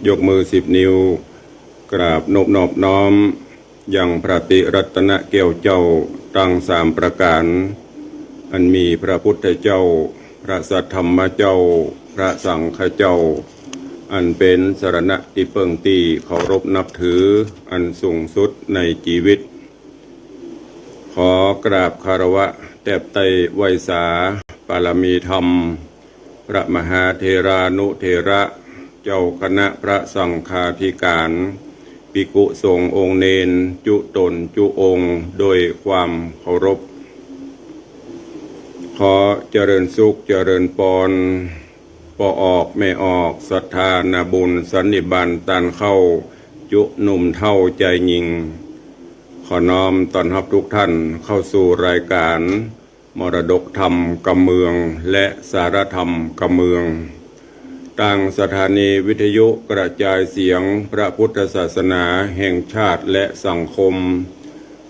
ยกมือ10 นิ้วกราบนอบน้อมยังพระติรัตนแก้วเจ้าตั้ง3 ประการอันมีพระพุทธเจ้าพระสัทธรรมเจ้าพระสังฆเจ้าอันเป็นสรณะที่เปิงตีเคารพนับถืออันสูงสุดในชีวิตขอกราบคารวะแทบไตรไวยสาปารมีธรรมพระมหาเถรานุเถระเจ้าคณะพระสังฆาธิการภิกษุสงฆ์องค์เนนจุตนจุองค์โดยความเคารพขอเจริญสุขเจริญปอนปออกไม่ออกศรัทธานาบุญสันนิบาตตันเข้าจุหนุ่มเท่าใจยิงขอน้อมต้อนรับทุกท่านเข้าสู่รายการมรดกธรรมกำเมืองและสารธรรมกำเมืองต่างสถานีวิทยุกระจายเสียงพระพุทธศาสนาแห่งชาติและสังคม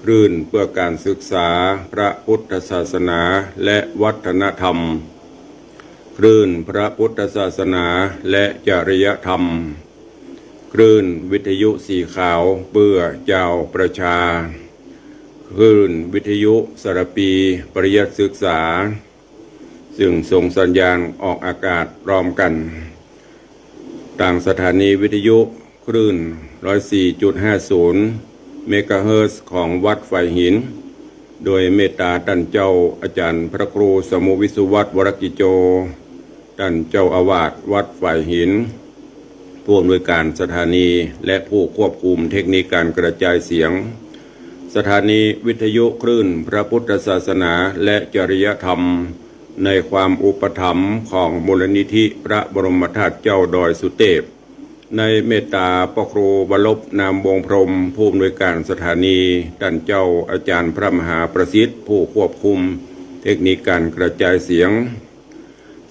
คลื่นเพื่อการศึกษาพระพุทธศาสนาและวัฒนธรรมคลื่นพระพุทธศาสนาและจริยธรรมคลื่นวิทยุสีขาวเพื่อเจ้าประชาคลื่นวิทยุสารปีปริยัติศึกษาซึ่งส่งสัญญาณออกอากาศพร้อมกันต่างสถานีวิทยุคลื่น 104.50 เมกะเฮิรตซ์ของวัดไฟหินโดยเมตตาท่านเจ้าอาจารย์พระครูสมุวิสุวัตรวรกิโจท่านเจ้าอาวาสวัดไฟหินผู้อำนวยการสถานีและผู้ควบคุมเทคนิคการกระจายเสียงสถานีวิทยุคลื่นพระพุทธศาสนาและจริยธรรมในความอุปถัมภ์ของมูลนิธิพระบรมธาตุเจ้าดอยสุเทพในเมตตาพระครูวรบนามวงพรหมผู้อำนวยการสถานีท่านเจ้าอาจารย์พระมหาประสิทธิ์ผู้ควบคุมเทคนิคการกระจายเสียง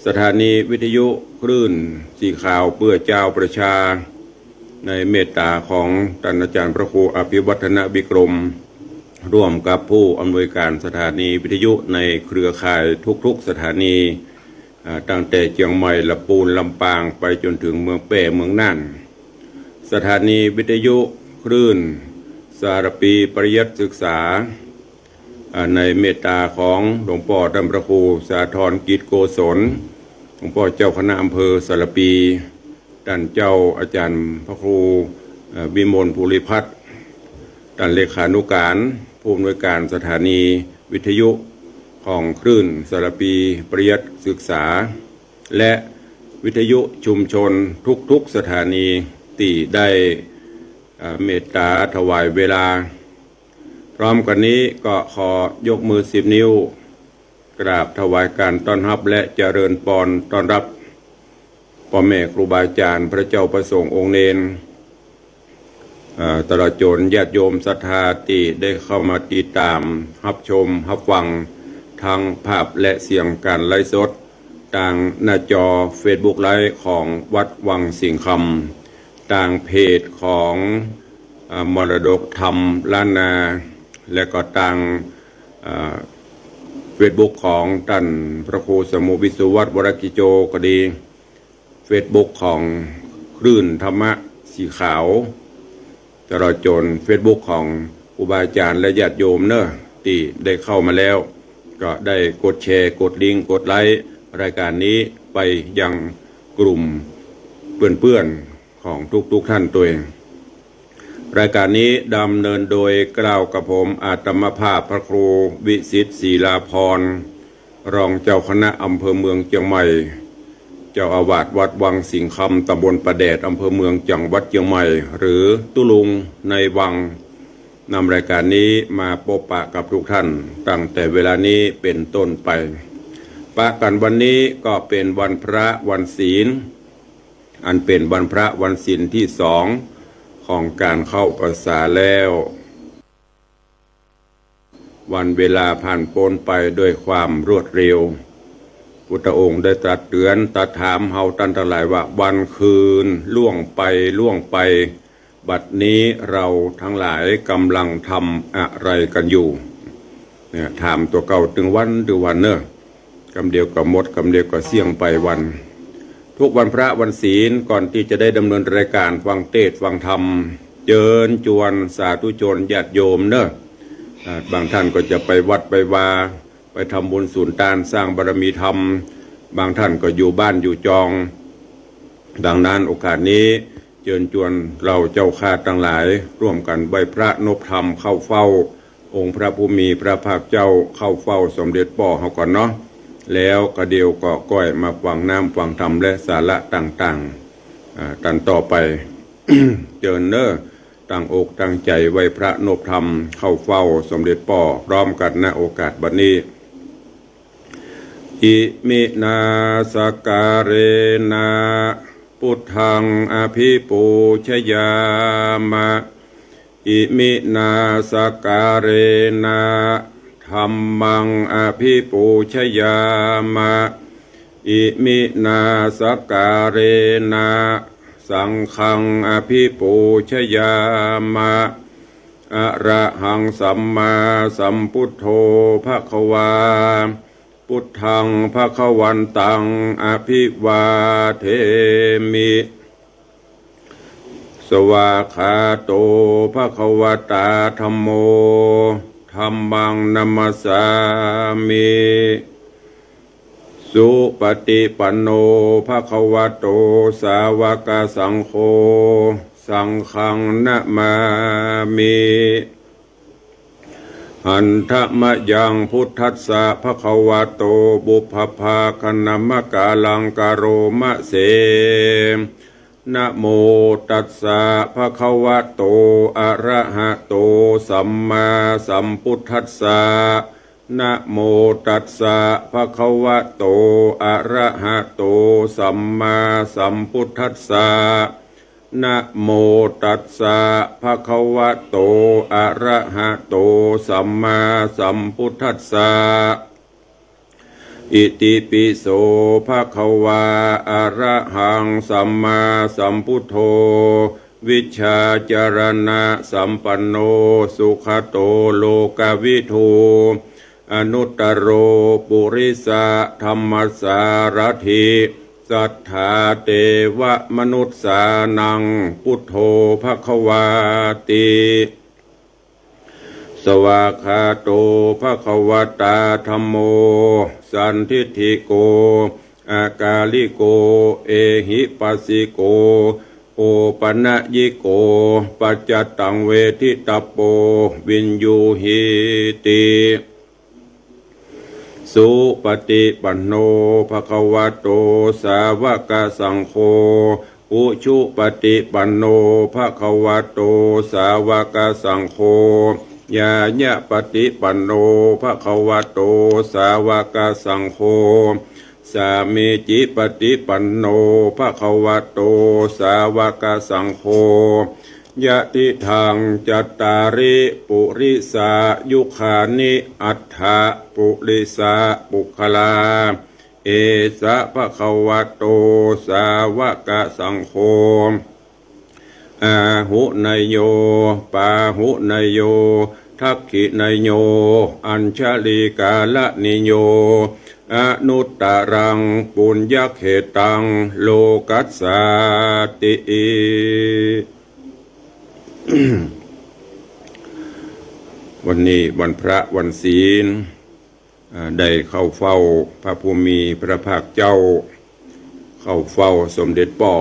สถานีวิทยุคลื่นสีขาวเพื่อเจ้าประชาในเมตตาของท่านอาจารย์พระครูอภิวัฒนบิกรมร่วมกับผู้อำนวยการสถานีวิทยุในเครือข่ายทุกๆสถานีตั้งแต่เชียงใหม่ลำพูนลำปางไปจนถึงเมืองแป่เมืองน่านสถานีวิทยุคลื่นสารปีปริยัติศึกษาในเมตตาของหลวงพ่อท่านพระครูสาธรกิจโกศลหลวงพ่อเจ้าคณะอำเภอสารปีท่านเจ้าอาจารย์พระครูวิมลภูริพัฒน์ท่านเลขานุการผู้อำนวยการสถานีวิทยุของคลื่นสารปีปริยัติศึกษาและวิทยุชุมชนทุกสถานีที่ได้เมตตาถวายเวลาพร้อมกันนี้ก็ขอยกมือ10 นิ้วกราบถวายการต้อนรับและเจริญพรต้อนรับพ่อแม่ครูบาอาจารย์พระเจ้าประสงค์องค์เนนตลอดจนญาติโยมศรัทธาที่ได้เข้ามาติดตามรับชมรับฟังทางภาพและเสียงการไลฟ์สดทางหน้าจอ Facebook ไลฟ์ของวัดวังสิงห์คำทางเพจของมรดกธรรมล้านนาและก็ทางFacebook ของท่านพระครูสมุวิสุวัตรวรกิโจก็ดี Facebook ของคลื่นธรรมะสีขาวตลอดจน Facebook ของครูบาอาจารย์และญาติโยมเนอะที่ได้เข้ามาแล้วก็ได้กดแชร์กดลิงก์กดไลค์รายการนี้ไปยังกลุ่มเพื่อนๆของทุกท่านตัวเองรายการนี้ดำเนินโดยกล่าวกับผมอาตมภาพพระครูวิสิทธิ์ศิลาภรณ์รองเจ้าคณะอำเภอเมืองเชียงใหม่เจ้าอาวาสวัดวังสิงห์คำตำบลประแดดอำเภอเมืองจังหวัดเชียงใหม่หรือตุลุงในวังนำรายการนี้มาพบปะกับทุกท่านตั้งแต่เวลานี้เป็นต้นไปปะกันวันนี้ก็เป็นวันพระวันศีลอันเป็นวันพระวันศีลที่2ของการเข้าพรรษาแล้ววันเวลาผ่านพ้นไปด้วยความรวดเร็วพุทธองค์ได้ตรัสเตือนตรัสถามเฮาท่านทั้งหลายว่าวันคืนล่วงไปบัดนี้เราทั้งหลายกำลังทำอะไรกันอยู่เนี่ยถามตัวเก่าถึงวันเนอะกำเดียวกับมดกำเดียวกับเสี่ยงไปวัน ทุกวันพระวันศีลก่อนที่จะได้ดำเนินรายการฟังเทศน์ฟังธรรมเจิญจวนสาธุชนญาติโยมเนอะบางท่านก็จะไปวัดไปวาไปทำบุญสูนย์ตานสร้างบารมีธรรมบางท่านก็อยู่บ้านอยู่จองดังนั้นโอกาสนี้เชิญชวนเราเจ้าข้าทั้งหลายร่วมกันไหว้พระนพธรรมเข้าเฝ้าองค์พระผู้มีพระภาคเจ้าเข้าเฝ้าสมเด็จป่อเขาก่อนเนาะแล้วก็เดียวก็ก้อยมาฟังน้ำฟังธรรมและสาระต่างๆตันต่อไป เจิญเนอตั้งอกตั้งใจไหว้พระนพธรรมเข้าเฝ้าสมเด็จป่อพร้อมกันณโอกาสบัดนี้อิมินาสการเรนะพุทธังอภิปูชยามะอิมินาสการเรนะธัมมังอภิปูชยามะอิมินาสการเรนะสังฆังอภิปูชยามะอะระหังสัมมาสัมพุทโธภควาพุทธังภควันตังอภิวาเทมิสวากขาโตภควตาธัมโมธัมมังนัมมสสามิสุปฏิปันโนภควโตสาวกสังโฆสังฆังนะมามิหันทะมะยังพุทธัสสะภควโตบุพภาคณมกาลังกโรมะเสนะโมตัสสะภควโตอะระหะโตสัมมาสัมพุทธัสสะนะโมตัสสะภควโตอะระหะโตสัมมาสัมพุทธัสสะนะโมตัสสะภควโตอะระหะโตสัมมาสัมพุทธัสสะอิติปิโสภควาอะระหังสัมมาสัมพุทโธวิชชาจารณะสัมปันโนสุขโตโลกวิทูอนุตตโรปุริสะธรรมสารถิสัทธาเทวมนุษสานังพุทโธภควาติสวากขาโตภควตาธัมโมสันทิฏฐิโกอากาลิโกเอหิปัสสิโกโอปนะยิโกปัจจตังเวทิตปโปวินยูหิติสุปฏิปันโนภควโตสาวกสังโฆอุชุปฏิปันโนภควโตสาวกสังโฆญาญะปฏิปันโนภควโตสาวกสังโฆสามีจิปฏิปันโนภควโตสาวกสังโฆยะติทังจัตตาริปุริสายุคานิอัฏฐะปุริสาปุคลาเอสะภควโตสาวกสังโฆอาหุนยโยปาหุนยโยทักขินยโยอัญชลีกาลนิโยอนุตตรังปุญญเขตังโลกัสสาติวันนี้วันพระวันศีลได้เข้าเฝ้าพระภูมิพระภาคเจ้าเข้าเฝ้าสมเด็จป่อ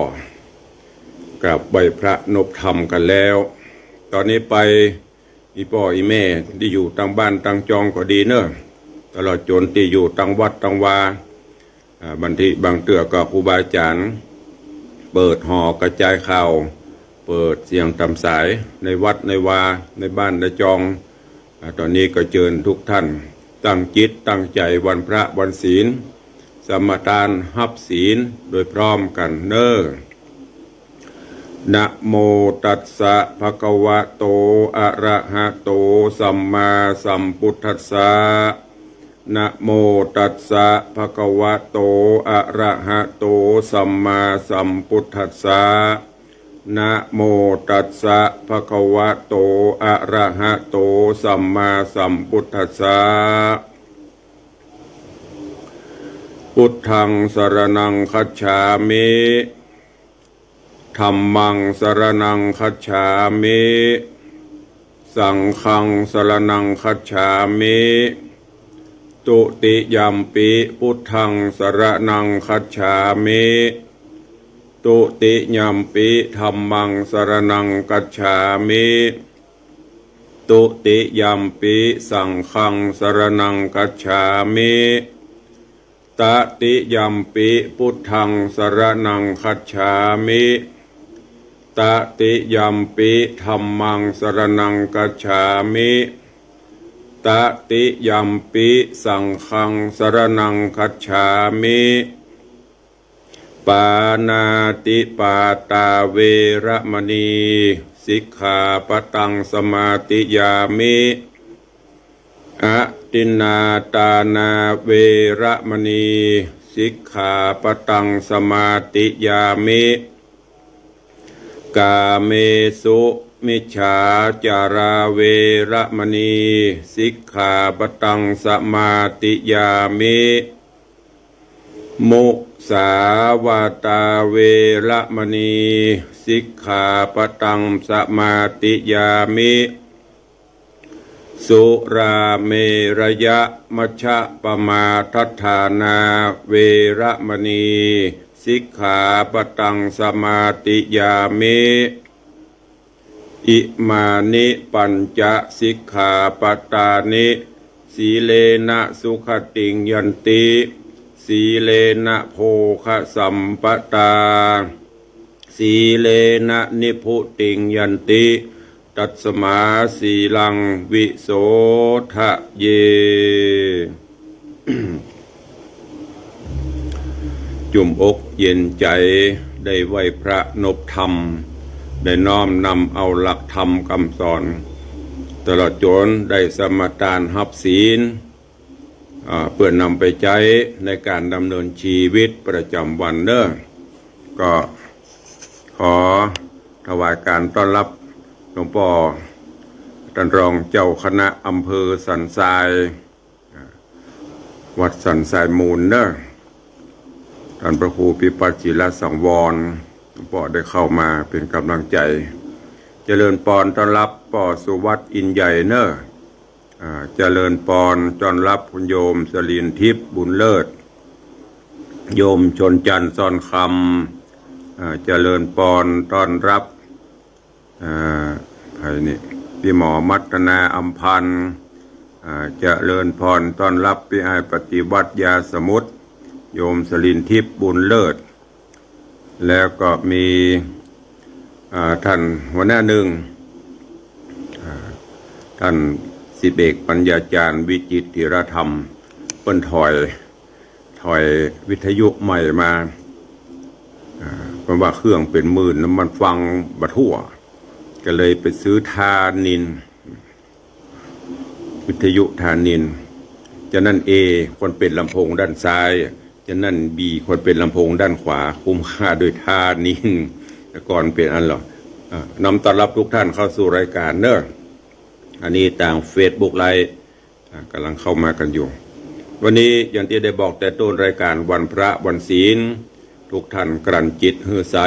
กราบไหว้พระนพธรรมกันแล้วตอนนี้ไปอีป่ออีแม่ที่อยู่ต่างบ้านต่างจองก็ดีเนอะตลอดจนที่อยู่ต่างวัดต่างวาบันทีบางเตือก็ครูบาอาจารย์เปิดหอกระจายข่าวเปิดเสียงตามสายในวัดในวาในบ้านในจองตอนนี้ก็เชิญทุกท่านตั้งจิตตั้งใจวันพระวันศีลสมทานฮับศีลโดยพร้อมกันเนอนะโมตัสสะภะคะวะโตอะระหะโตสัมมาสัมพุทธัสสะนะโมตัสสะภะคะวะโตอะระหะโตสัมมาสัมพุทธัสสะนะโมตัสสะภะคะวะโตอะระหะโตสัมมาสัมพุทธัสสะ พุทธังสรณังคัจฉามิธัมมังสรณังคัจฉามิสังฆังสรณังคัจฉามิตุติยัมปิพุทธังสรณังคัจฉามิตุติยัมปิธัมมังสรณังคัจฉามิตุติยัมปิสังฆังสรณังคัจฉามิตติยัมปิพุทธังสรณังคัจฉามิตติยัมปิธัมมังสรณังคัจฉามิตติยัมปิสังฆังสรณังคัจฉามิปานาติปาตาเวระมณีสิกขาปตังสมาธิยามิอะตินนาตานาเวระมณีสิกขาปตังสมาธิยามิกาเมสุมิจฉาจาราเวระมณีสิกขาปตังสมาธิยามิมุสาวาตาเวระมณีสิกขาปตังสมาธิยามิสุราเมรยะมัชฌะปมาทัฏฐานาเวระมณีสิกขาปตังสมาธิยามิอิมานิปัญจสิกขาปตานิสีเลนะสุขติงยันติสีเลนะโภคสัมปตาสีเลนะนิพุติงยันติตัสมาสีลังวิโสทะเย จุ่มอกเย็นใจได้ไหวพระนบธรรมได้น้อมนำเอาหลักธรรมคำสอนตลอดจนได้สมทานหับศีลเพื่อนำไปใช้ในการดำเนินชีวิตประจำวันเนอะก็ขอถวายการต้อนรับหลวงพ่อท่านรองเจ้าคณะอำเภอสันทรายวัดสันทรายมูลเนอะท่านพระครูพิพัฒน์ศิลสังวรหลวงพ่อได้เข้ามาเป็นกำลังใจเจริญปอนต้อนรับป่อสุวัตอินใหญ่เนอะเจริญปอนต้อนรับคุณโยมสลินทิพย์บุญเลิศโยมชนจันทร์ซ่อนคำเจริญปอนต้อนรับใครนี่พี่หมอมัตนาอัมพันธ์เจริญพรต้อนรับพี่ไอปฏิวัติยาสมุทรโยมสลินทิพย์บุญเลิศแล้วก็มีท่านหัวหน้าหนึ่งท่านสิเบกปัญญาจารย์วิจิตรธีรธรรมเปิ้นถอยวิทยุใหม่มาเพราะว่าเครื่องเป็นหมื่นน้ำมันฟังบัดทั่วก็เลยไปซื้อธานินวิทยุธานินจะนั่นเอคนเป็นลำโพงด้านซ้ายจะนั่นบีคนเป็นลำโพงด้านขวาคุ้มค่าโดยธานินแต่ก่อนเป็นอันหรอนำต้อนรับทุกท่านเข้าสู่รายการเนอะอันนี้ต่างเฟซบุ๊กไลฟ์กำลังเข้ามากันอยู่วันนี้อย่างที่ได้บอกแต่ต้นรายการวันพระวันศีลทุกท่านกลั่นจิตฮือใส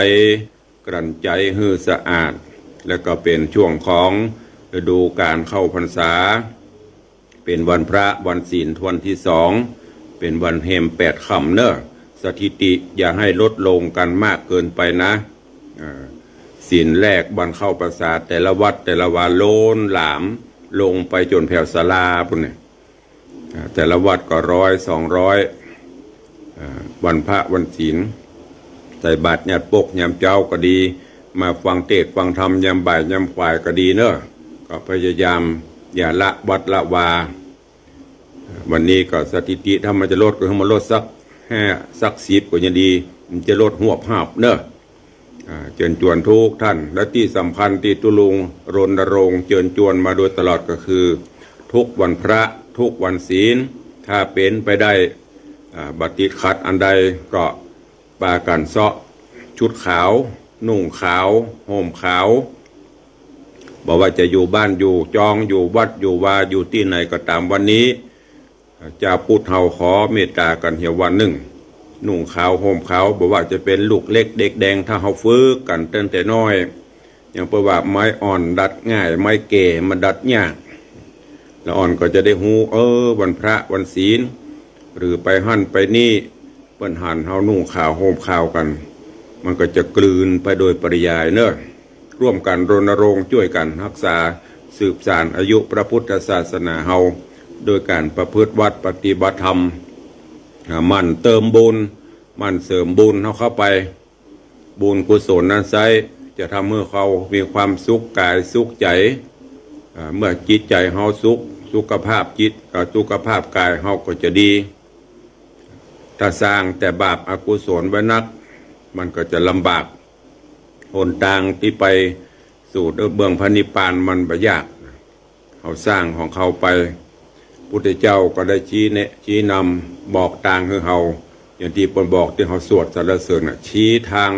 กลั่นใจฮือสะอาดแล้วก็เป็นช่วงของฤดูการเข้าพรรษาเป็นวันพระวันศีลวันที่2เป็นวันแห่ม8 ค่ำเนอะสถิติอย่าให้ลดลงกันมากเกินไปนะศีลแรกวันเข้าพรรษาแต่ละวัดแต่ละวาโลนหลามลงไปจนแผ่วศาลาปุ่นเนี่ยแต่ละวัดก็100-200วันพระวันศีลใส่บาตรญาติปกยามเจ้าก็ดีมาฟังเทศน์ฟังธรรมยามบ่ายยามควายก็ดีเนอะก็พยายามอย่าละวัดละวาวันนี้ก็สถิติถ้ามันจะลดก็ให้มันลดสัก10ก็ยังดีมันจะลดหัวภาพเนอะเชิญชวนทุกท่านและที่สำคัญที่ตุลุงรณรงค์เชิญชวนมาโดยตลอดก็คือทุกวันพระทุกวันศีลถ้าเป็นไปได้บัติดขัดอันใดก็ปากันเซาะชุดขาวนุ่งขาวห่มขาวบอกว่าจะอยู่บ้านอยู่จองอยู่วัดอยู่วาอยู่ที่ไหนก็ตามวันนี้จะพูดเฮาขอเมตตากันเหี่ยววันหนึ่ง นุ่งขาวห่มขาวบอกว่าจะเป็นลูกเล็กเด็กแดงถ้าเขาฝึกกันตั้งแต่น้อยอย่างเพราะว่าไม้อ่อนดัดง่ายไม้แก่มันดัดยากแล้วอ่อนก็จะได้หูวันพระวันศีลหรือไปหั่นไปนี่เปิ้นหั่นเฮานุ่งขาวห่มขาวกันมันก็จะกลืนไปโดยปริยายเนอะร่วมกันรณรงค์ช่วยกันรักษาสืบสานอายุพระพุทธศาสนาเฮาโดยการประพฤติวัดปฏิบัติธรรมมันเติมบุญมันเสริมบุญเข้าไปบุญกุศลนั้นไซจะทำให้เขามีความสุขกายสุขใจเมื่อจิตใจเฮาสุขภาพจิตสุขภาพกายเฮาก็จะดีถ้าสร้างแต่บาปอกุศลไว้นักมันก็จะลำบากหนทางที่ไปสู่เบื้องพระนิพพานมันบ่ยากเขาสร้างของเขาไปพุทธเจ้าก็ได้ชี้แนะชี้นำบอกทางให้เขาอย่างที่ปนบอกที่เขาสวดสรรเสริญชี้ทาง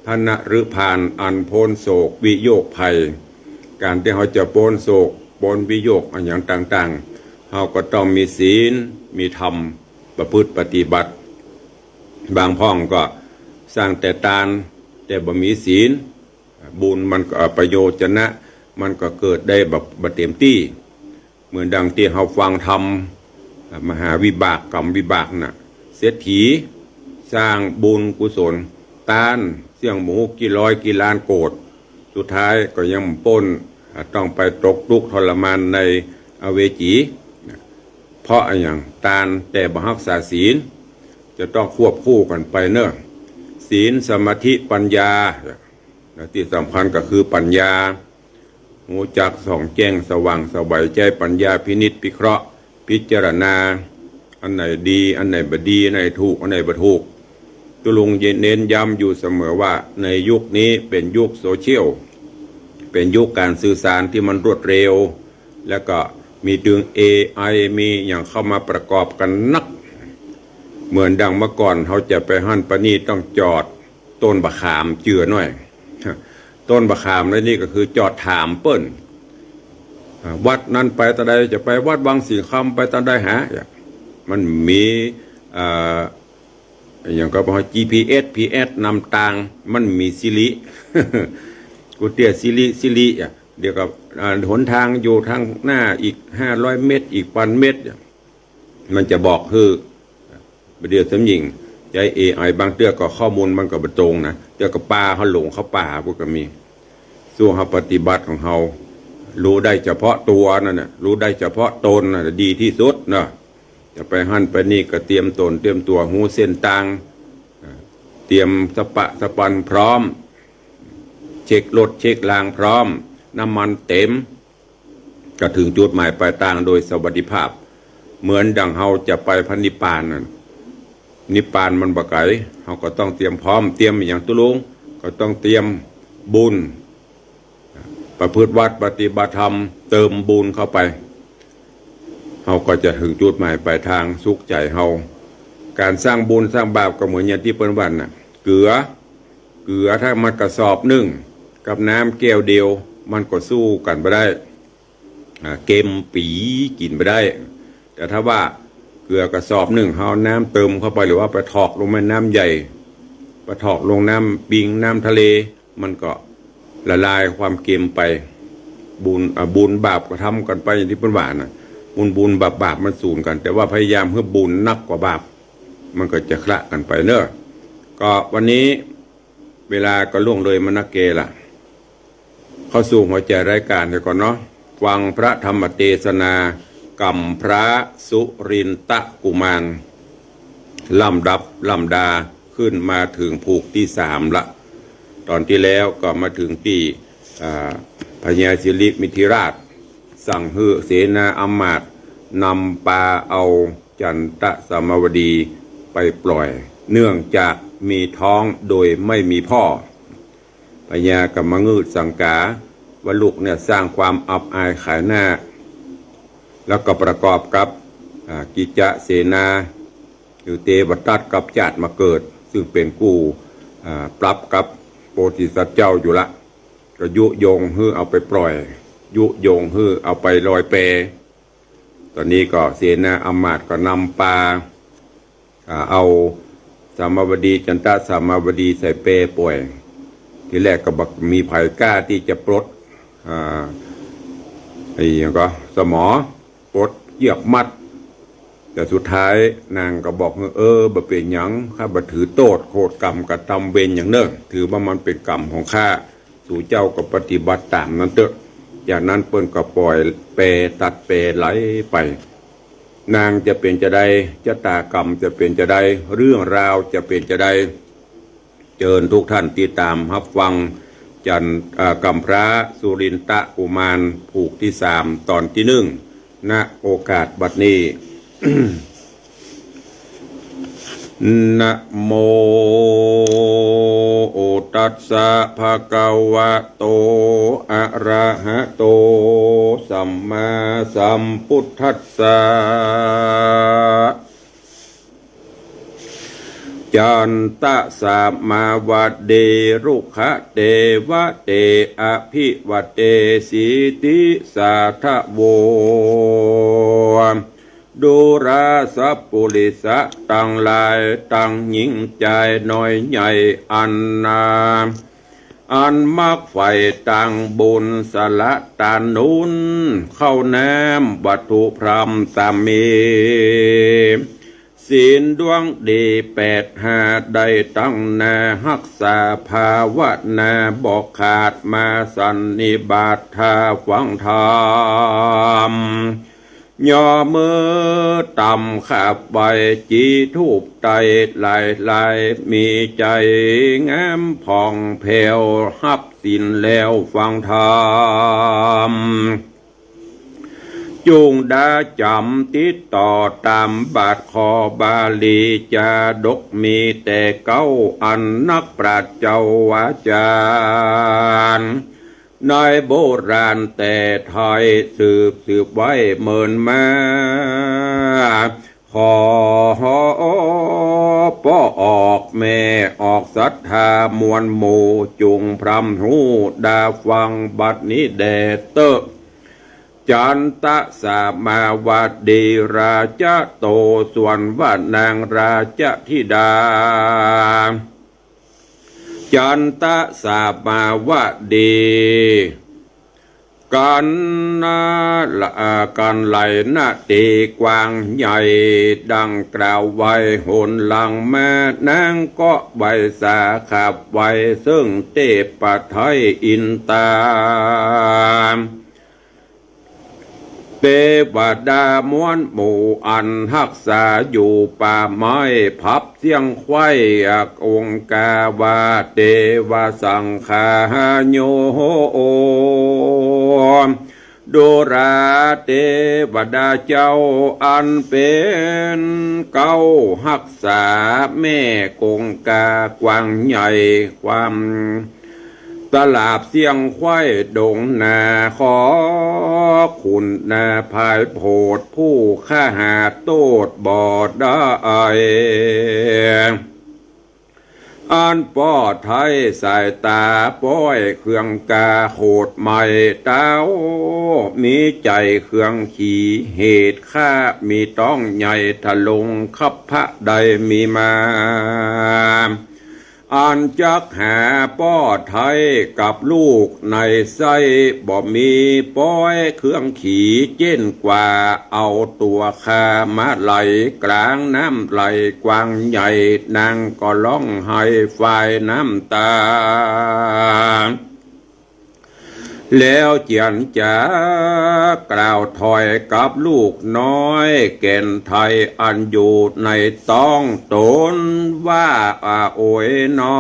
พระนฤพานอันพ้นโศกวิโยคภัยการที่เขาจะพ้นโศกพ้นวิโยคอันอย่างต่างๆเขาก็ต้องมีศีลมีธรรมประพฤติปฏิบัติบางพ้องก็สร้างแต่ทานแต่บ่มีศีลบุญมันก็ประโยชนะมันก็เกิดได้แบบบ่เต็มที่เหมือนดังที่เขาฟังธรรมมหาวิบากกรรมวิบากน่ะเศรษฐีสร้างบุญกุศลทานเสี่ยงหมูกี่ร้อยกี่ล้านโกฏสุดท้ายก็ยังป้นต้องไปตกทุกข์ทรมานในอเวจีเพราะอย่างทานแต่บ่รักษาศีลจะต้องควบคู่กันไปเนอะศีลสมาธิปัญญาที่สำคัญก็คือปัญญาหูจักส่องแจ้งสว่างสบายใจปัญญาพินิจพิเคราะห์พิจารณาอันไหนดีอันไหนบ่ดีอันไหนถูกอันไหนบ่ถูกตุลุงเน้นย้ำอยู่เสมอว่าในยุคนี้เป็นยุคโซเชียลเป็นยุคการสื่อสารที่มันรวดเร็วแล้วก็มีดึง AI มีอย่างเข้ามาประกอบกันนักเหมือนดังเมื่อก่อนเขาจะไปหั่นปะนี่ต้องจอดต้นบะขามเจือหน่อยต้นบะขามนี่ก็คือจอดถามเปิ้นวัดนั้นไปตอนใดจะไปวัดบางสีคำไปตอนใดหามันมีอย่างก็บอก GPS นำทางมันมีซิลิ กูเตียซิลิเดี๋ยวกับหนทางอยู่ทางหน้าอีก500 เมตรอีก1,000 เมตรมันจะบอกคือเดี๋ยวสำยิงใจ AI บางเตื้อก็ข้อมูลมันก็บ่ตรงนะเตื้อก็ป่าเขาหลงเขาป่าพวกก็มีสู้เขาปฏิบัติของเขารู้ได้เฉพาะตัวนั่นน่ะรู้ได้เฉพาะตนน่ะดีที่สุดเนาะจะไปหั่นไปนี่ก็เตรียมตนเตรียมตัวหูเส้นต่างเตรียมสปันพร้อมเช็ครถเช็ครางพร้อมน้ำมันเต็มก็ถึงจุดหมายปลายทางโดยสวัสดิภาพเหมือนดังเฮาจะไปพระนิพพานนั่นนิพพานมันบ่ไกลเฮาก็ต้องเตรียมพร้อมเตรียมอย่างตุลุงก็ต้องเตรียมบุญประพฤติวัดปฏิบัติธรรมเติมบุญเข้าไปเฮาก็จะถึงจุดหมายปลายทางสุขใจเฮาการสร้างบุญสร้างบาปก็เหมือนอย่างที่เปิ้นว่าน่ะเกลือถ้ามันกระสอบหนึ่งกับน้ำแก้วเดียวมันก็สู้กันบ่ได้เค็มปีกินบ่ได้แต่ถ้าว่าเกลือกระสอบหนึ่งเฮาน้ำเติมเข้าไปหรือว่าไปถอกลงแม่น้ำใหญ่ไปถอกลงน้ำปิงน้ำทะเลมันก็ละลายความเค็มไปบุญบาปก็ทำกันไปอย่างที่เพิ่นว่าน่ะบุญบาปมันสูญกันแต่ว่าพยายามเพื่อบุญนักกว่าบาปมันก็จะคละกันไปเนอะก็วันนี้เวลาก็ล่วงเลยมานักเกละเข้าสู่หัวใจรายการเดี๋ยวก่อนเนาะฟังพระธรรมเทศนากรรมพระสุรินทกุมารลำดาขึ้นมาถึงภูกที่3ละตอนที่แล้วก็มาถึงที่พญาศิริมิธิราชสั่งให้เสนาอำมาตย์นำปลาเอาจันทสามวดีไปปล่อยเนื่องจากมีท้องโดยไม่มีพ่อพญากำมงืดสังกาว่าลูกเนี่ยสร้างความอับอายขายหน้าแล้วก็ประกอบกับกิจจะเสนาหรือเตวตัดกับจาดมาเกิดซึ่งเป็นกู้ปรับกับโพธิสัตว์เจ้าอยู่ละก็ยุยงให้เอาไปปล่อยยุยงให้เอาไปลอยเปตอนนี้ก็เสนาอำมาตย์ก็นำปลาเอา สามาวดีจันตาสามาวดีใส่เปป่วยที่แรกก็บอกมีไผ่กล้าที่จะปลดไอ้ยังก็สมอปลดเยียบมัดแต่สุดท้ายนางก็บอกบ่เป็นหยังข้าบ่ถือโทษโคตรกรรมกระทำเวรอย่างเนิ่นถือว่ามันเป็นกรรมของข้าสู่เจ้าก็ปฏิบัติตามนั้นเถอะจากนั้นเปิ้นก็ปล่อยเปตัดเปไหลไปนางจะเป็นจะได้ชะตากรรมจะเป็นจะได้เรื่องราวจะเป็นจะได้เชิญทุกท่านติดตามรับฟังจันกัมพระสุรินตะกุมารผูกที่3ตอนที่1ณโอกาสบัดนี้ นะโมตัสสะภะคะวะโตอะระหะโตสัมมาสัมพุทธัสสะจันตะสามาวเดรุขะเตวะเตอภิวเตสิติสาทะโวดูราสัพปุริสะตั้งหลายตั้งหญิงใจน้อยใหญ่อันนาอันมักไฟตั้งบุญสละตานุนเข้าแนมวัตถุพรหมสามีศีลดวงดี85ได้ตั้งนารักษาภาวนาบอกขาดมาสันนิบาตทาฟังธรรมย่อมือต่ำขับใบจีทูบไตลายมีใจงามผ่องแผ้วฮับสินแล้วฟังธรรมจุงดาจำติดต่อตามบาทคอบาลีจาดกมีแต่เก้าอันนักปราชญ์เจ้าวาจารย์ในโบราณแต่ไทยสืบไว้เมินมาขอป้อออกแม่ออกศรัทธามวลหมู่จุงพรำหูดาฟังบัดนี้แดเตอจันตะสามาวดีราชโตส่วนว่านางราชธิดาจันตะสามาวดีกันไหลนาตีกวางใหญ่ดังกล่าวไว้หนหลังแม่นางก็ใบสาขับไว้ซึ่งเทพไทยอินตาเทวดามวลหมู่อันรักษาอยู่ป่าไม้พับเสียงไข่องค์กาวาเทวสังฆาโยดูราเทวดาเจ้าอันเป็นเก้ารักษาแม่คงกากวางใหญ่ความตลาบเสียงควายดงนาขอคุณนาภายโพดผู้ข้าหาโตดบอดได้อันป้อไทยสายตาป้อยเครื่องกาโขดใหม่เต้ามีใจเครื่องขี่เหตุข้ามีต้องใหญ่ทะลงขับพระใดมีมาอันจักหาป้อไทยกับลูกในไส้บ่มีป้อยเครื่องขี่เจนกว่าเอาตัวคามาไหลกลางน้ำไหลกวางใหญ่นางก็ร้องไห้ฝ่ายน้ำตาแล้วเจียนจากล่าวถอยกับลูกน้อยแก่นไทยอันอยู่ในต้องตนว่าโอยน้อ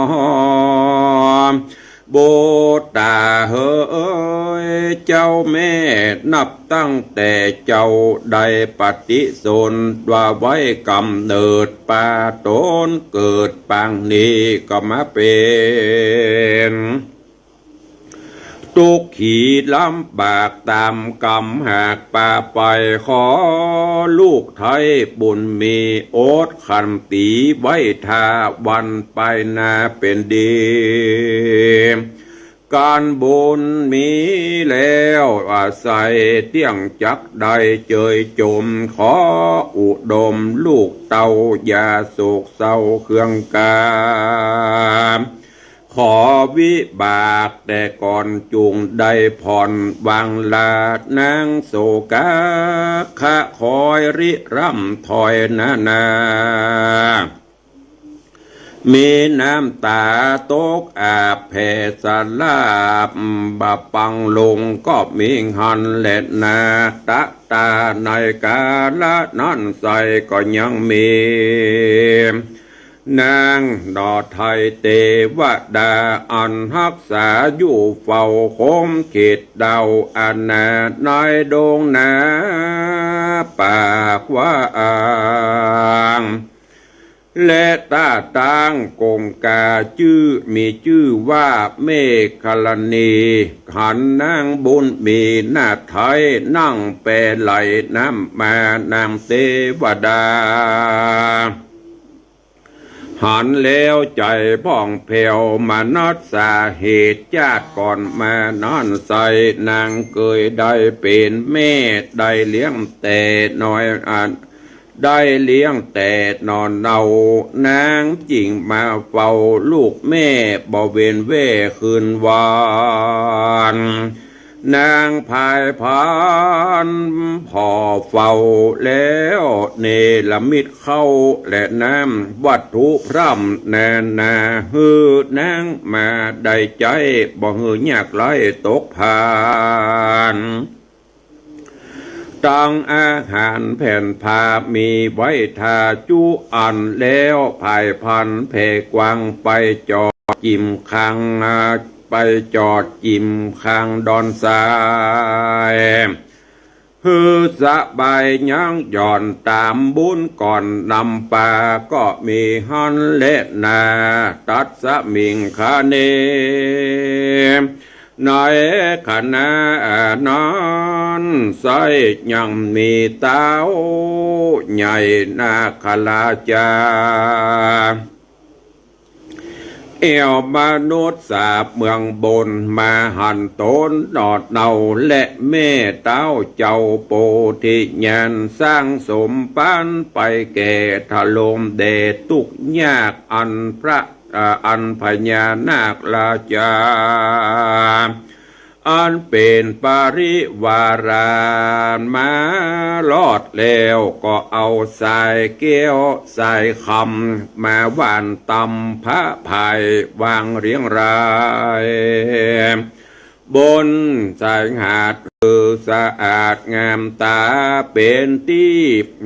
โบตาเฮ้ยเจ้าแม่นับตั้งแต่เจ้าได้ปฏิสนว่าไว้กำเนิดป่าตนเกิดปางนี้ก็มาเป็นทุกขีดลำบากตามกรรมหากป่าไปขอลูกไทยบุญมีโอดขันตีไว้ทาวันไปนาเป็นดี การบุญมีแล้วอาศัยเตี้ยงจักใดเจยจมขออุดมลูกเต่าอย่าโศกเศร้าเครื่องกามขอวิบากแต่ก่อนจุงได้ผ่อนวางลานางโศกาคะคอยริร่ำถอยนามีน้ำตาตกอาบแผ่สลาบบะปังลงก็มีหันเล็ดนาตะตาในกาละนั้นใส่ก็ยังมีนางดอไทยเทวดาอันรักษาอยู่เฝ้าคมขีดเดาอันนาในดงนาปากว่าอ่างและตาตังกงกาชื่อมีชื่อว่าเมฆลณีขันนางบุญมีหน้าไทยนั่งแปรไหลน้ำมานางเทวดาหันแล้วใจพ่องเพลวมานัดสาเหตุญาติก่อนมานอนใส่นางเคยได้เป็นแม่ได้เลี้ยงแต่น้อยได้เลี้ยงแต่นอนเนานางจิงมาเฝ้าลูกแม่บ่เวนเว่คืนวานนางพายพานพอเฝ้าแล้วเนลมิตเข้าและน้ำวัตถุพร่ำแนนาฮือนางมาได้ใจบ่ฮือยากไล่ตกผ่านตั้งอาหารแผ่นผ้ามีไว้ทาจุอันแล้วภายพันเพกวางไปจอดจิมคังไปจอดจิมคังดอนทรายฮือสะบายยังย่อนตามบุญก่อนนำปาก็มีฮันเลนาตัดสะมิงคาเนในขณะนั้นใส่ยังมีเต้าใหญ่นาคลาจาเอวมนุษย์สาบเมืองบนมาหันต้นดอดเนาและแม่เต้าเจ้าโปธิญาณสร้างสมปันไปแก่ถล่มเดชทุกยากอันพญานาคราชาอันเป็นปริวารานมาลอดแล้วก็เอาสายเกี้ยวสายคำมาหวานตำพระภัยวางเรียงรายบนสายหาดคือสะอาดงามตาเป็นที่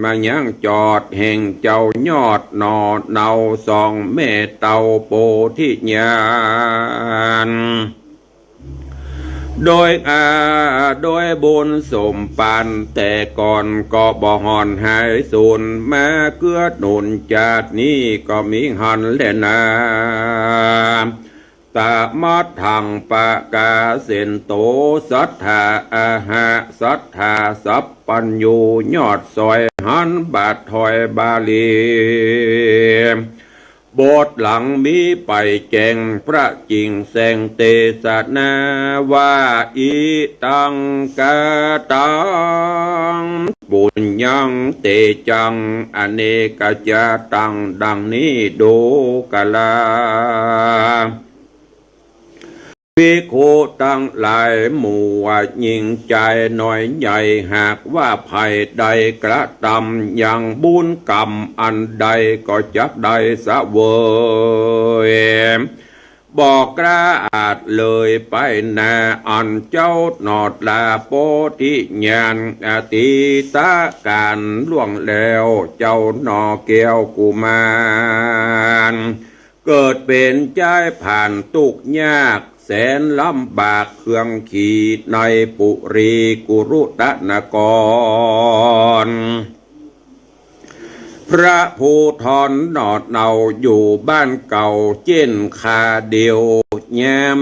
มายังจอดแห่งเจ้ายอดนอเนาสองแม่เต่าโปธิญาณโดยบุญสมปันแต่ก่อนก็บ่หอนหายสูญมาเกื้อหนุนจากนี้ก็มีหันและนาตามัดทางปะกาเสนโตสัทธาอาหะสัทธาสัพปัญญูยอดซอยหันบาทถอยบาลีบทหลังมีไปแจงพระจิงแสงเตสนาว่าอีตังกาตังบุญยังเตจังอเนกจาตังดังนี้ดูกะลาภิกขุตั้งหลายหมู่ยิ่งใจหน่อยใหญ่หากว่าภัยใดกระทำอย่างบุญกรรมอันใดก็จักได้สะเวยบอกกระอาจเลยไปนาอันเจ้าหนอดลาโปธิญาณอติตาการล่วงแล้วเจ้าหนอเกี่ยวกุมารเกิดเป็นใจผ่านทุกข์ยากแสนลำบากเครื่องขีดในปุรีกุรุตนกรพระภูธรนอดเนาอยู่บ้านเก่าเจ้นคาเดียวแยม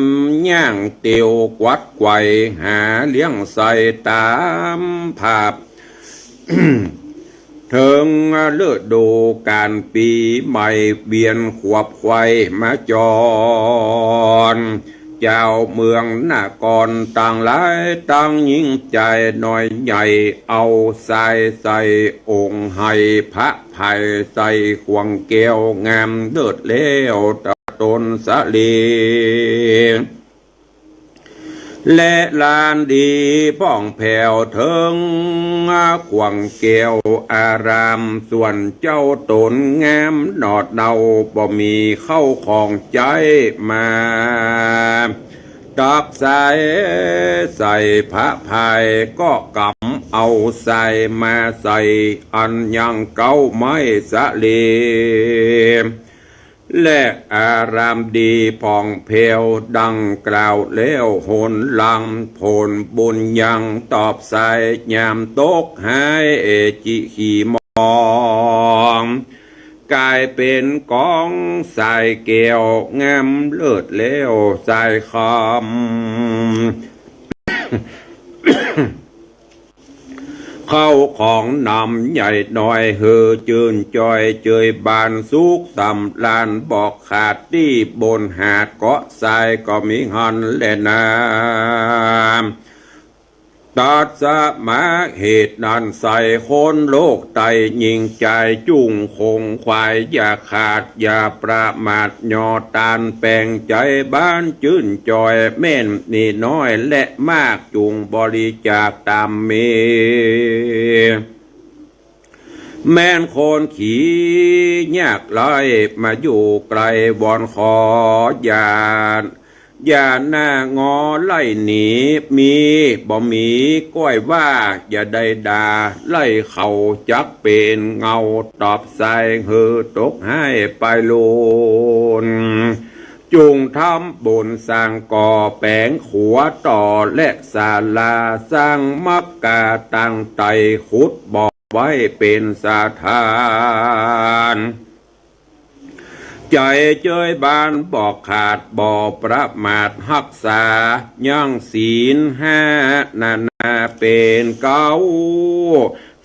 ย่างเตียวกวัดไกวหาเลี้ยงใส่ตามภาพ ถึงเลือดดูการปีใหม่เบียนขวบไขว้มาจร เจ้าเมืองนครต่างหลายต่างยิ่งใจหน่อยใหญ่เอาใส่องค์ให้พระภัยใส่ควงแก้วงามเลิศแล้วตะตนสะเลและลานดีป้องแผ่วเถิงขวงเกี่ยวอารามส่วนเจ้าตนงามนอดเนาบ่มีเข้าของใจมาตักใส่พระพายก็กำเอาใส่มาใส่อันยังเก่าไม่สะเลและอารามดีผ่องเพวดังกล่าวแล้วโหนลังผลบุญยังตอบใส่ยามตกหายจิขี่มองกลายเป็นกองสายเกี่ยวงามเลิศแล้วสายคำ เข้าของนำใหญ่หน่อยเฮอจืนจอยเจยบานสุกสำลานบอกขาดที่บนหาดเกาะทรายก็มีหันแลน้ำตัดสมาเหตุนั้นใส่คนโลกไตยิงใจจุ่งคงควายอย่าขาดอย่าประมาทยอตานแปลงใจบ้านจื่นจอยแม่นนี่น้อยและมากจุงบริจาคตามมีแม่นคนขี่ยากไล่มาอยู่ไกลวอนขออย่าหน้างอไล่หนีมีบ่มีก้อยว่าอย่าได้ด่าไล่เขาจักเป็นเงาตอบใส่เฮือตกให้ไปลูนจุงทำบุญสร้างก่อแปลงขัวต่อและศาลาสร้างมักกาตั้งไตขุดบ่อไว้เป็นสาธารใจเจยบานบอกขาดบ่อประมาทหักษายั่งศีลห้านานาเป็นเก้า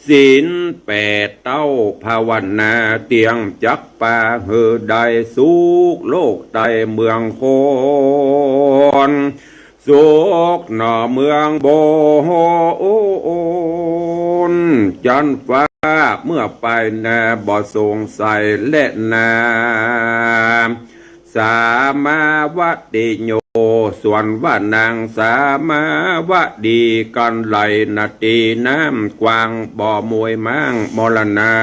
ศีลแปดเต้าภาวนาเตียงจักป่าเฮือใดสุกโลกไตเมืองโคนสุกหน่อเมืองโบนจันฟ้าเมื่อไปนาบ่สงสัยและนาสามาวติโยส่วนว่านางสามาวดีกันไหลนาตีน้ำกวางบ่อมวยมั่งมรณา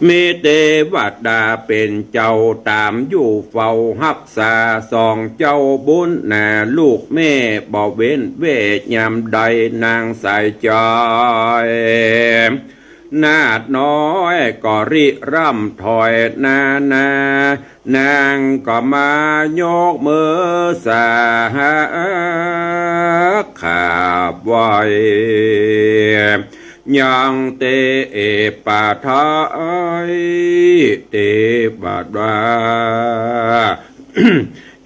มีเทวดาเป็นเจ้าตามอยู่เฝ้ารักษาสองเจ้าบุญแน่ลูกแม่บ่เว้นเวทยามใดนางใส่จอยนาดน้อยก็ริร่ำถอยนางก็มายกมือสาขาบไว้ยังเตปาทายเตบาดา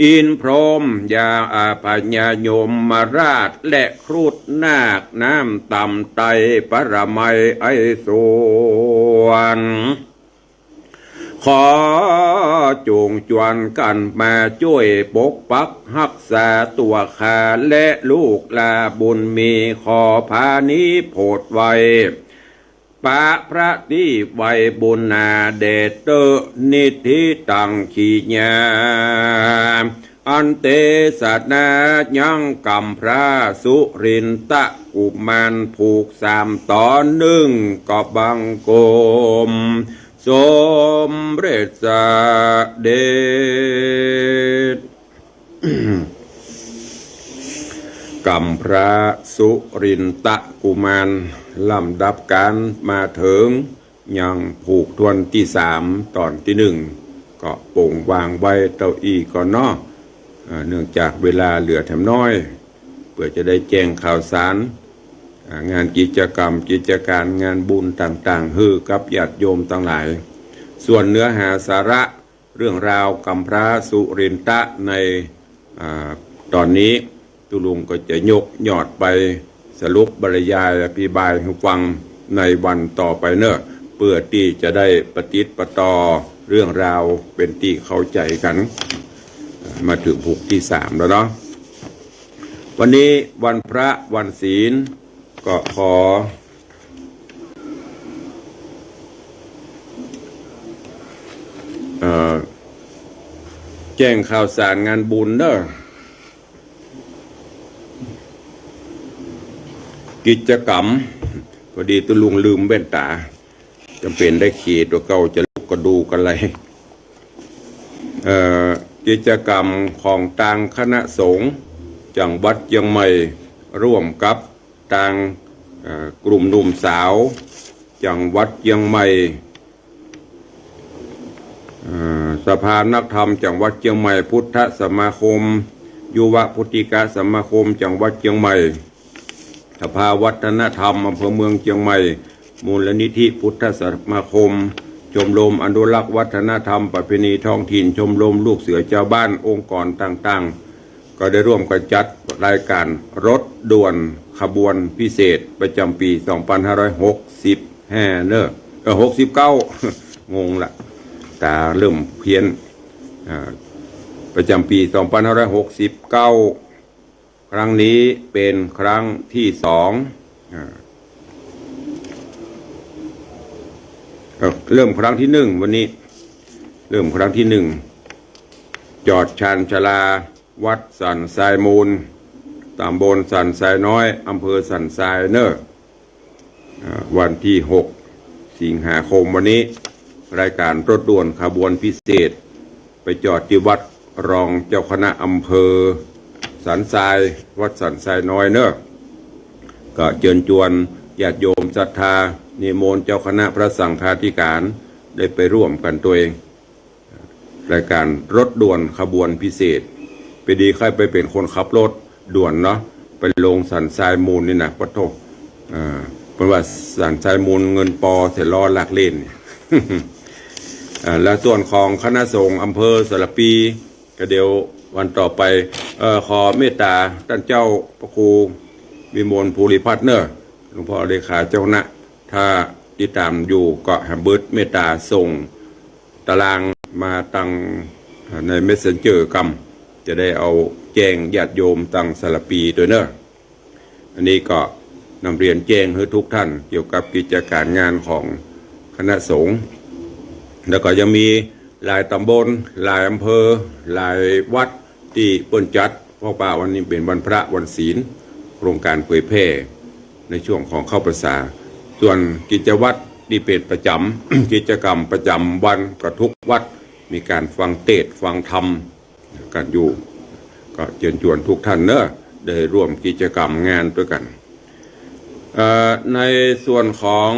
อินพรหมยาอาพญายมราชและครุฑนาคน้ำต่ำไตปรมัยไอสวนขอจูงจวนกันมาช่วยปกปักรักษาตัวข้าและลูกลาบุญมีขอพานี้โพดไว้ปะพระที่ไว้บุญนาเดชเตนิธิตังขีญาอันเตสนายังกำพระสุรินตะกุมารผูกสามตอนหนึ่งก็บังกรมสมเร็จเดช กำพระสุรินตะกุมารลำดับการมาถึงยังผูกทวนที่สามตอนที่หนึ่งก็โป่งวางไว้เต้าอี้ก่อนเนาะเนื่องจากเวลาเหลือแถมน้อยเพื่อจะได้แจ้งข่าวสารงานกิจกรรมกิจการงานบุญต่างๆฮือกับญาติโยมทั้งหลายส่วนเนื้อหาสาระเรื่องราวกำพระสุรินตะในตอนนี้ตุลุงก็จะยกยอดไปสรุปบรรยายอภิบายให้ฟังในวันต่อไปเนอะเพื่อที่จะได้ปฏิติดประต่อเรื่องราวเป็นที่เข้าใจกัน มาถึงภูที่3แล้วเนาะวันนี้วันพระวันศีลก็ขอแจ้งข่าวสารงานบุญเนอะกิจกรรมพอดีตุลุงลืมแว่นตาจำเป็นได้ขีดตัวเก่าจะลุกกระดูกันอะไรกิจกรรมของทางคณะสงฆ์จังหวัดเชียงใหม่ร่วมกับทางกลุ่มหนุ่มสาวจังหวัดเชียงใหม่สภานักธรรมจังหวัดเชียงใหม่พุทธสมาคมยุวพุทธิกาสมาคมจังหวัดเชียงใหม่สภาวัฒนธรรมอำเภอเมืองเชียงใหม่มูลนิธิพุทธสมาคมชมรมอนุรักษ์วัฒนธรรมประเพณีท้องถิ่นชมรมลูกเสือชาวบ้านองค์กรต่างๆก็ได้ร่วมกันจัดรายการรถด่วนขบวนพิเศษประจำปี 2565 เนอะ69 งงละตาเริ่มเพี้ยนประจำปี 2569 ครั้งนี้เป็นครั้งที่2เริ่มครั้งที่1วันนี้เริ่มครั้งที่1จอดชานชลาวัดสันทรายมูลตำบลสันทรายน้อยอำเภอสันทรายเนอะวันที่6 สิงหาคมวันนี้รายการรถด่วนขบวนพิเศษไปจอดที่วัดรองเจ้าคณะอำเภอสันทรายวัดสันทรายน้อยเนอะก็เชิญชวนญาติโยมศรัทธานิมนต์เจ้าคณะพระสังฆาธิการได้ไปร่วมกันตัวเองรายการรถด่วนขบวนพิเศษไปดีใครไปเป็นคนขับรถด่วนเนาะไปลงสันทรายมูลนี่นะปะโทเป็นว่าสันทรายมูลเงินปอเสร็จล้อหลักเล่น และส่วนของคณะสงฆ์อำเภอสระปีก็เดี๋ยววันต่อไปขอเมตตาท่านเจ้าพระครูวิมลภูริพัฒน์เนอะหลวงพ่อเลขาเจ้าคณะถ้าติดตามอยู่ก็ให้เบิดเมตตาส่งตารางมาตั้งในเมสเซนเจอร์กรรมจะได้เอาแจ้งญาติโยมตั้งสระปีด้วยเนอะอันนี้ก็นำเรียนแจ้งให้ทุกท่านเกี่ยวกับกิจการงานของคณะสงฆ์แล้วก็ยังมีหลายตำบลหลายอำเภอหลายวัดที่เปิ้นจัดเพราะว่าวันนี้เป็นวันพระวันศีลโครงการเผยแพร่ในช่วงของเข้าพรรษาส่วนกิจวัตรที่เป็นประจำ กิจกรรมประจำวันก็ทุกวัดมีการฟังเทศน์ฟังธรรมกันอยู่ก็เชิญชวนทุกท่านเนอะได้ร่วมกิจกรรมงานด้วยกันในส่วนของ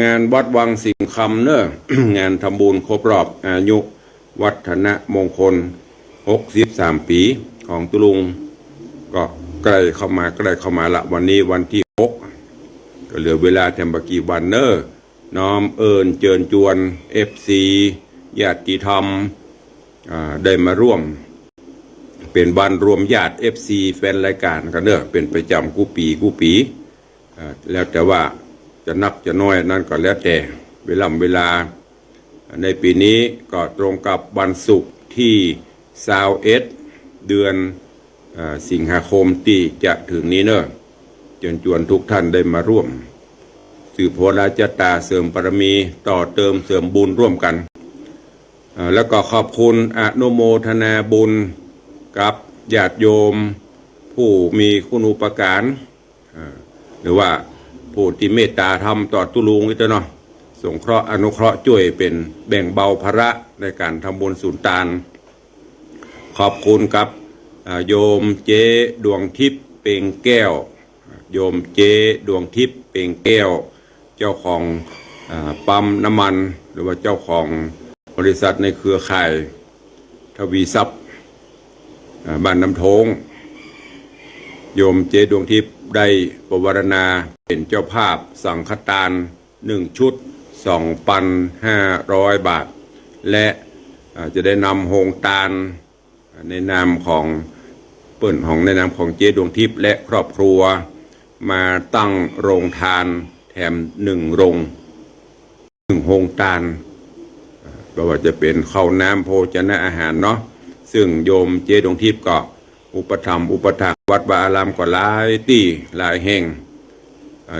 งานวัดวังสิงห์คำเนอะ งานทำบุญครบรอบอายุวัฒนมงคล63 ปีของตุลุงก็ใกล้เข้ามาละวันนี้วันที่6ก็เหลือเวลาแทมบกี่วันเนอะน้อมเอิญเจิญจวน FC ญาติธรรมได้มาร่วมเป็นวันรวมญาติ FC แฟนรายการกันเนอะเป็นประจำกู้ปีแล้วแต่ว่าจะนับจะน้อยนั่นก็แล้วแต่เวลาในปีนี้ก็ตรงกับวันศุกร์ที่21 เดือนสิงหาคมที่จะถึงนี้เนอะเชิญชวนทุกท่านได้มาร่วมสืบโพลาจตาเสริมบารมีต่อเติมเสริมบุญร่วมกันแล้วก็ขอบคุณอนุโมทนาบุญกับญาติโยมผู้มีคุณูปการหรือว่าผู้ที่เมตตาธรรมต่อตุลุงนี่เนาะสงเคราะห์อนุเคราะห์ช่วยเป็นแบ่งเบาภาระในการทำบุญสุนทานขอบคุณกับโยมเจ๊ดวงทิพย์เป่งแก้วโยมเจ๊ดวงทิพย์เป่งแก้วเจ้าของปั๊มน้ำมันหรือว่าเจ้าของบริษัทในเครือข่ายทวีทรัพย์บ้านน้ำโทงโยมเจ๊ดวงทิพย์ได้ประวารณาเป็นเจ้าภาพสังฆทาน1 ชุด 2,500 บาทและจะได้นำโฮงตาลในนามของในนามของเจ๊ดวงทิพย์และครอบครัวมาตั้งโรงทานแท ม1 โรงทานก็ว่าจะเป็นข้าวน้ำโภชนะอาหารเนาะซึ่งโยมเจดวงทิพย์ก็อุปถัมภ์อุปถากวัดวาอารามก็หลายที่หลายแห่ง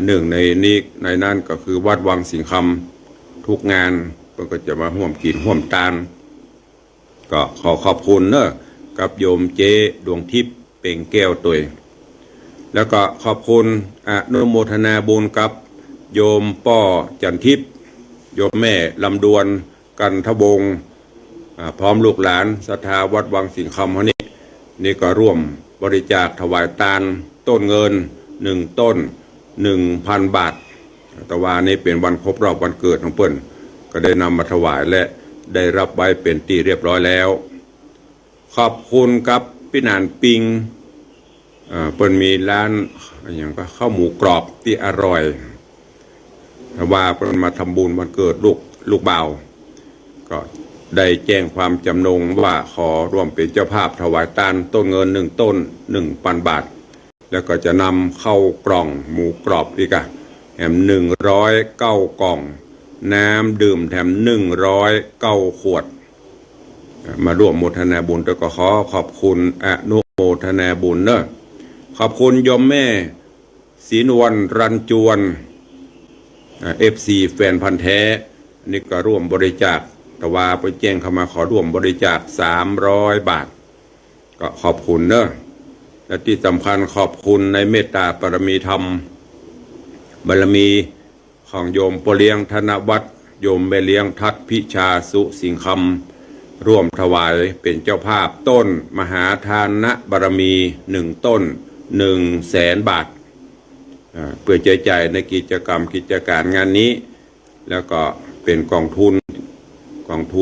หนึ่งในนี้ในนั้นก็คือวัดวังสิงคำทุกงานก็จะมาร่วมกินร่วมทานก็ขอขอบคุณเนอะกับโยมเจดวงทิพย์เป่งแก้วตัวแล้วก็ขอบคุณอนุโมทนาบุญกับโยมป้อจันทิพย์โยมแม่ลำดวนกันทบงพร้อมลูกหลานศรัทธาวัดวังสิงคำเขานี่ก็ร่วมบริจาคถวายทานต้นเงิน1 ต้น 1,000 บาทแต่ว่านี่เป็นวันครบรอบวันเกิดของเปิ้นก็ได้นำมาถวายและได้รับไว้เป็นที่เรียบร้อยแล้วขอบคุณกับพี่นานปิงเปิ้นมีร้านอย่างก็ข้าวหมูกรอบที่อร่อยว่าเปิ้นมาทำบุญวันเกิดลูกบ่าวก็ได้แจ้งความจำนงว่าขอร่วมเป็นเจ้าภาพถวายทานต้นเงิน1 ต้น 1,000 บาทแล้วก็จะนำเข้ากล่องหมูกรอบอีกแถม109 กล่องน้ำดื่มแถม109 ขวดมาร่วมโมทนาบุญแล้วก็ขอบคุณอนุโมทนาบุญเนอะขอบคุณโยมแม่ศรีนวลรันจวนFC แฟนพันธ์แท้นี่ก็ร่วมบริจาคแต่ว่าไปแจ้งเข้ามาขอร่วมบริจาค300 บาทก็ขอบคุณเนอะและที่สำคัญขอบคุณในเมตตาปรมีธรรมบารมีของโยมปเลี้ยงธนวัฒน์โยมแม่เลี้ยงทัดพิชาสุสิงคำร่วมถวายเป็นเจ้าภาพต้นมหาทานนะบารมี1 ต้น 100,000 บาทเพื่อใจใจในกิจกรรมกิจการงานนี้แล้วก็เป็นกองทุ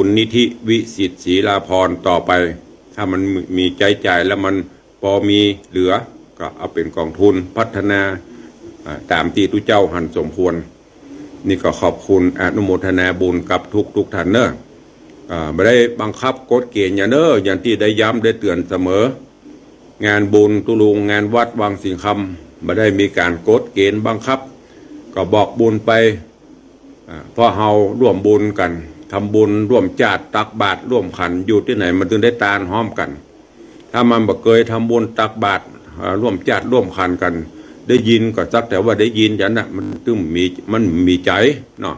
นนิธิวิสิตศรีลาภรณ์ต่อไปถ้ามันมีใจแล้วมันพอมีเหลือก็เอาเป็นกองทุนพัฒนาตามที่ทุกเจ้าหันสมควรนี่ก็ขอบคุณอนุโมทนาบุญกับทุกท่านเนอะไม่ได้บังคับกฎเกณฑ์อย่างเนอะอย่างที่ได้ย้ำได้เตือนเสมองานบุญตุลุงงานวัดวังสิงคำไม่ได้มีการกฎเกณฑ์บังคับก็บอกบุญไปเพราะเฮาร่วมบุญกันทำบุญร่วมจาดตักบาตรร่วมขันอยู่ที่ไหนมันถึงได้ตาลห้อมกันถ้ามันบ่เคยทำบุญตักบาตรร่วมจาดร่วมขันกันได้ยินก็สักแต่ว่าได้ยินอย่างนั้นมันตึ้มมันมีใจเนาะ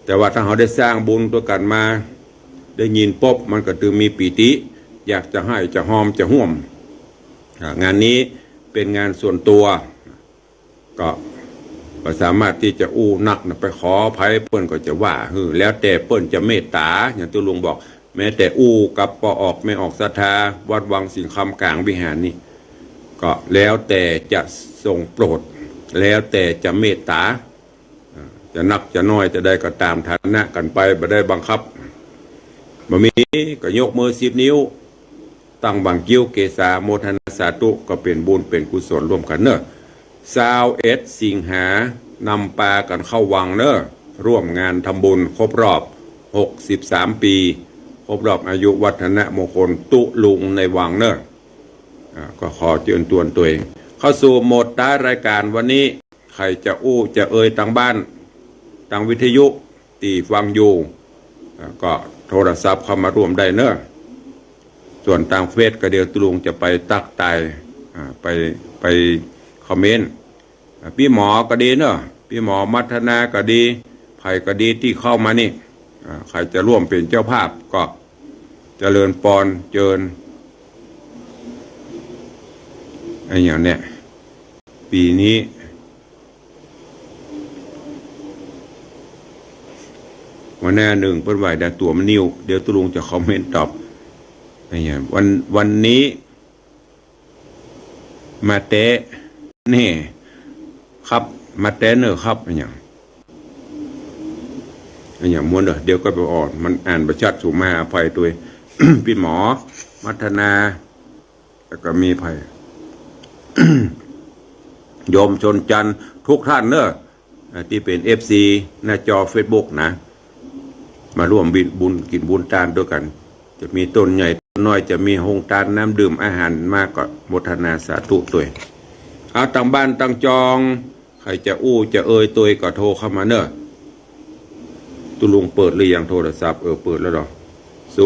แต่ว่าถ้าเราได้สร้างบุญตัวกันมาได้ยินปุ๊บมันก็ตึงมีปีติอยากจะให้จะหอมจะห่วมงานนี้เป็นงานส่วนตัวก็สามารถที่จะอู้นักไปขอไผ่เปิ้นก็จะว่าแล้วแต่เปิ้นจะเมตตาอย่างที่ลุงบอกแม้แต่อู้กับปออกไม่ออกศรัทธาวัดวังสิงคำกลางวิหารนี่ก็แล้วแต่จะทรงโปรดแล้วแต่จะเมตตาจะนักจะน้อยจะได้ก็ตามฐานะกันไปไม่ได้บังคับบ่มีก็ยกมือ10 นิ้วตั้งบังกิ้วเกษาโมทนาสาธุก็เป็นบุญเป็นกุศลร่วมกันเนอะ21 สิงหานำปลากันเข้าวังเนอะร่วมงานทำบุญครบรอบ63 ปีครบรอบอายุวัฒนมงคลตุลุงในวังเนอะก็ขอเชิญตัวเองเข้าสู่โหมดท้ายรายการวันนี้ใครจะอู้จะเอ่ยต่างบ้านต่างวิทยุตีฟังอยู่ก็โทรศัพท์เข้ามาร่วมได้เนอะส่วนต่างเฟซก็เดี๋ยวตุลุงจะไปตักไตไปคอมเมนต์พี่หมอก็ดีเนอะพี่หมอมัทนาก็ดีไผ่ก็ดีที่เข้ามานี่ใครจะร่วมเป็นเจ้าภาพก็เจริญปอนเจิญไอ้อย่างเนี้ยปีนี้วันหน้า1เปิ้นไหวแต่ตัวมันนิ่วเดี๋ยวตุลุงจะคอมเมนต์ตอบไอ้อย่างวันนี้มาเตะนี่ครับมาเตะเนอะครับไอ้อย่างม้วนเดี๋ยวก็ไปอ่อนมันอ่านประชัดสูมาอภัยตัว พี่หมอมัทนาแล้วก็มีภัย โยมชนจันทร์ทุกท่านเนอะที่เป็น FC หน้าจอ Facebook นะมาร่วมบุญกินบุญทานด้วยกันจะมีต้นใหญ่ต้นน้อยจะมีโฮงทานน้ำดื่มอาหารมากก็โมทนาสาธุตัวเอาตั้งบ้านตั้งจอง ใครจะอู้จะเอ่ยตัวก็โทรเข้ามาเนอะตุลุงเปิดหรือยังโทรศัพท์เปิดแล้วหรอ0817836540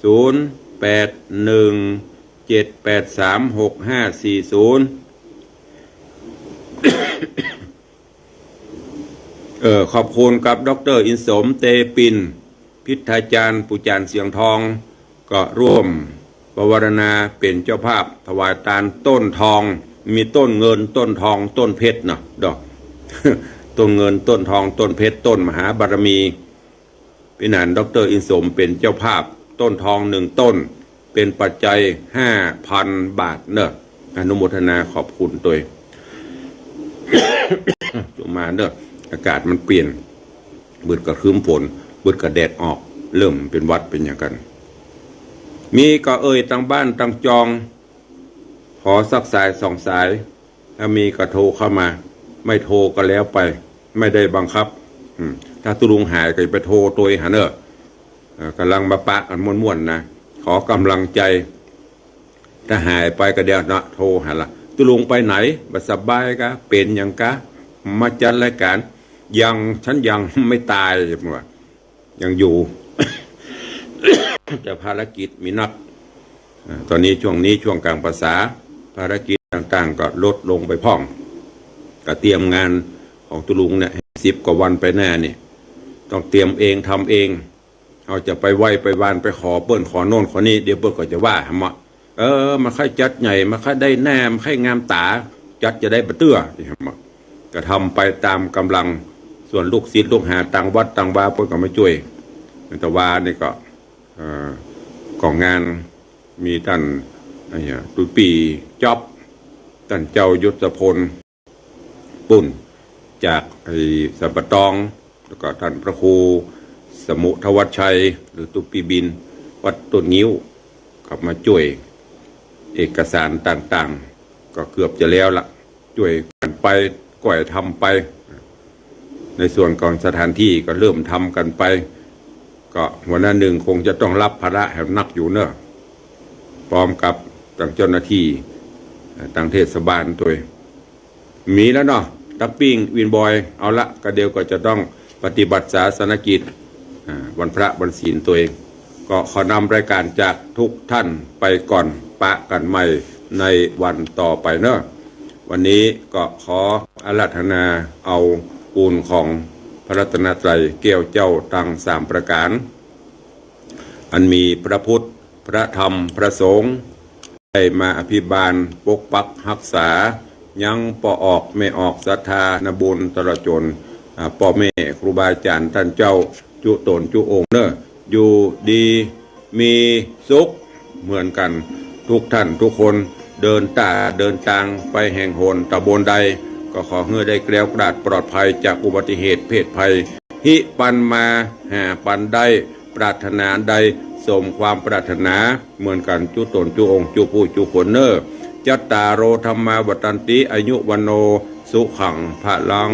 0817836540ขอบคุณกับดร.อินสมเตปินพิทาจารย์ปุจารย์เสียงทองก็ร่วมประวารณาเป็นเจ้าภาพถวายทานต้นทองมีต้นเงินต้นทองต้นเพชรเนาะดอก ต้นเงินต้นทองต้นเพชรต้นมหาบารมีพี่นันดร.อินสมเป็นเจ้าภาพต้นทอง1 ต้นเป็นปัจจัย 5,000 บาทเนอะอนุโมทนาขอบคุณตัว จงมาเนอะอากาศมันเปลี่ยนเบิดกับคืมฝนเบิดกับแดดออกเริ่มเป็นวัดเป็นอย่างกันมีก็ตั้งบ้านตั้งจองขอสักสาย2 สายถ้ามีก็โทรเข้ามาไม่โทรก็แล้วไปไม่ได้บังคับถ้าตุลุงหายก็ไปโทรตัวหาเนอะกำลังมาปะกันม่วนๆนะขอกำลังใจถ้าหายไปก็เดี๋ยวนะโทรหาละตุลุงไปไหนบัสบายกะเป็นยังกะมาจัดรายการฉันยังไม่ตายว่ายังอยู่ แต่ภารกิจมีนักตอนนี้ช่วงกลางภาษาภารกิจต่างๆก็ลดลงไปพ่องก็เตรียมงานของตุลุงเนี่ย10 กว่าวันไปแน่นี่ต้องเตรียมเองทำเองเอาจะไปไหว้ไปวานไปขอเปิ้นขอโน่นขอนี่เดี๋ยวเปิ้นก็จะว่าหมะมาค่อยจัดใหญ่มาค่อยได้แนมค่อยงามตาจัดจะได้บะเตื้อนี่หมะก็ทำไปตามกำลังส่วนลูกศิษย์ลูกหาต่างวัดต่างวาเปิ้นก็มาช่วยแต่ว่านี่ก็ของงานมีท่านตุปีจ๊อบท่านเจ้ายศพลปุ่นจากสัมปตองแล้วก็ท่านพระครูสมุทวัชชัยหรือตุปีบินวัดต้นงิ้วขับมาช่วยเอกสารต่างๆก็เกือบจะแล้วละช่วยกันไปก่อยทำไปในส่วนของสถานที่ก็เริ่มทำกันไปก็วันนั้น1คงจะต้องรับภาระแหมนักอยู่เนอะพร้อมกับทางเจ้าหน้าที่ทางเทศบาลตัวมีแล้วเนาะตักปิ้งวินบอยเอาละก็เดียวก็จะต้องปฏิบัติศาสนกิจวันพระวันศีลตัวเองก็ขอนำรายการจากทุกท่านไปก่อนปะกันใหม่ในวันต่อไปเนอะวันนี้ก็ขออาราธนาเอาปูนของพระรัตนตรัยแก้วเจ้าตัง3 ประการอันมีพระพุทธพระธรรมพระสงฆ์ได้มาอภิบาลปกปักรักษายังป่อออกไม่ออกศรัทธานบุญตลอดจนพ่อแม่ครูบาอาจารย์ท่านเจ้าจุตนจุองค์เนอะอยู่ดีมีสุขเหมือนกันทุกท่านทุกคนเดินทางไปแห่งหนตะบนใดก็ขอให้ได้แกล้วกราดปลอดภัยจากอุบัติเหตุเพศภัยหิปันมาหาปันได้ปรารถนาใดสมความปรารถนาเหมือนกันจุตนจุองค์จุผู้จุคนเนอจัตตารโอธรรมาวัตันติอายุวันโนสุขังพลัง